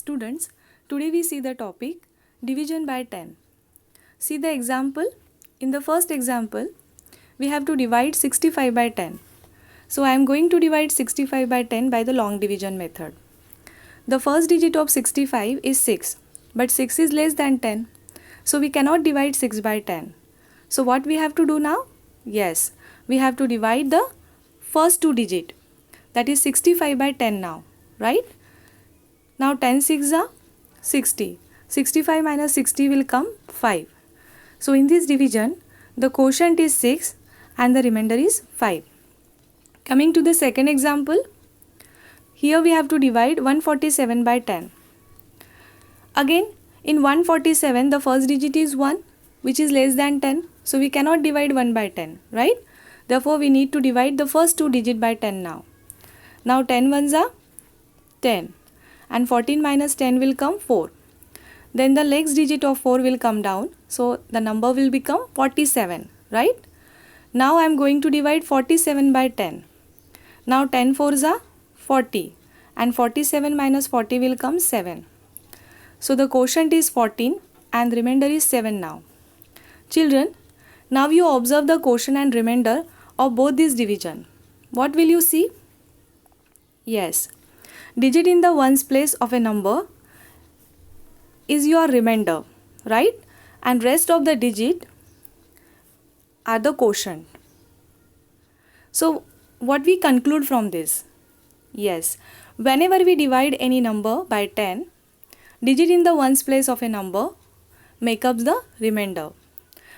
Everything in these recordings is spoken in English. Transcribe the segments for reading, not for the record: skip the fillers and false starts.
Students, today we see the topic division by 10. See the example. In the first example, we have to divide 65 by 10. So I am going to divide 65 by 10 by the long division method. The first digit of 65 is 6, but 6 is less than 10. So we cannot divide 6 by 10. So what we have to do now? Yes, we have to divide the first two digit, that is 65 by 10 now, right? Now 10 6 are 60. 65 minus 60 will come 5. So in this division, the quotient is 6 and the remainder is 5. Coming to the second example, here we have to divide 147 by 10. Again, in 147, the first digit is 1, which is less than 10. So we cannot divide 1 by 10, right? Therefore, we need to divide the first two digit by 10 now. Now 10 ones are 10. And 14 minus 10 will come 4. Then the next digit of 4 will come down. So the number will become 47, right? Now I am going to divide 47 by 10. Now 10 fours are 40. And 47 minus 40 will come 7. So the quotient is 14 and remainder is 7 now. Children, now you observe the quotient and remainder of both these division. What will you see? Yes. Digit in the ones place of a number is your remainder, right? And rest of the digit are the quotient. So what we conclude from this? Yes, whenever we divide any number by 10, digit in the ones place of a number make up the remainder,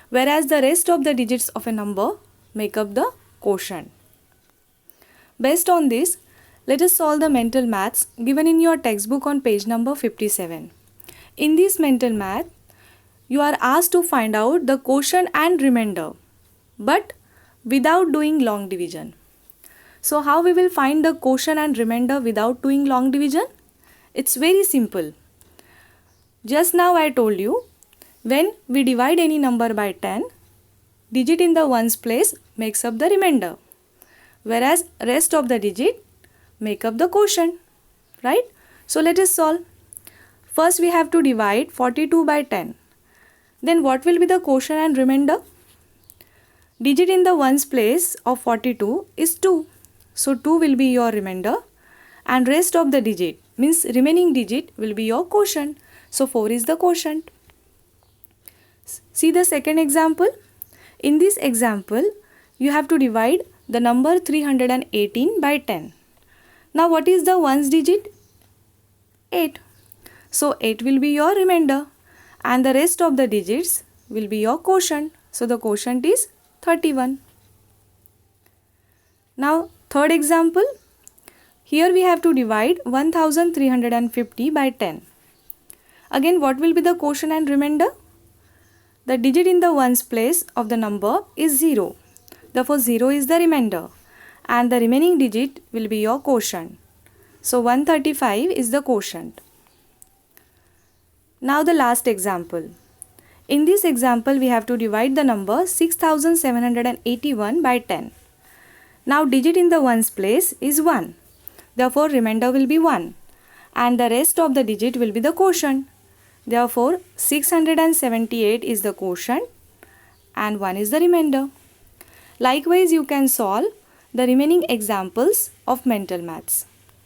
whereas the rest of the digits of a number make up the quotient. Based on this, let us solve the mental maths given in your textbook on page number 57. In this mental math, you are asked to find out the quotient and remainder, but without doing long division. So how we will find the quotient and remainder without doing long division? It's very simple. Just now I told you, when we divide any number by 10, digit in the ones place makes up the remainder, whereas rest of the digit make up the quotient, right? So let us solve. First we have to divide 42 by 10. Then what will be the quotient and remainder? Digit in the ones place of 42 is 2. So 2 will be your remainder and rest of the digit means remaining digit will be your quotient. So 4 is the quotient. See the second example. In this example, you have to divide the number 318 by 10. Now what is the ones digit? 8. So 8 will be your remainder and the rest of the digits will be your quotient. So the quotient is 31. Now third example. Here we have to divide 1350 by 10. Again, what will be the quotient and remainder? The digit in the ones place of the number is 0. Therefore 0 is the remainder and the remaining digit will be your quotient. So 135 is the quotient. Now the last example. In this example, we have to divide the number 6781 by 10. Now digit in the ones place is 1. Therefore remainder will be 1 and the rest of the digit will be the quotient. Therefore 678 is the quotient and 1 is the remainder. Likewise, you can solve the remaining examples of mental maths.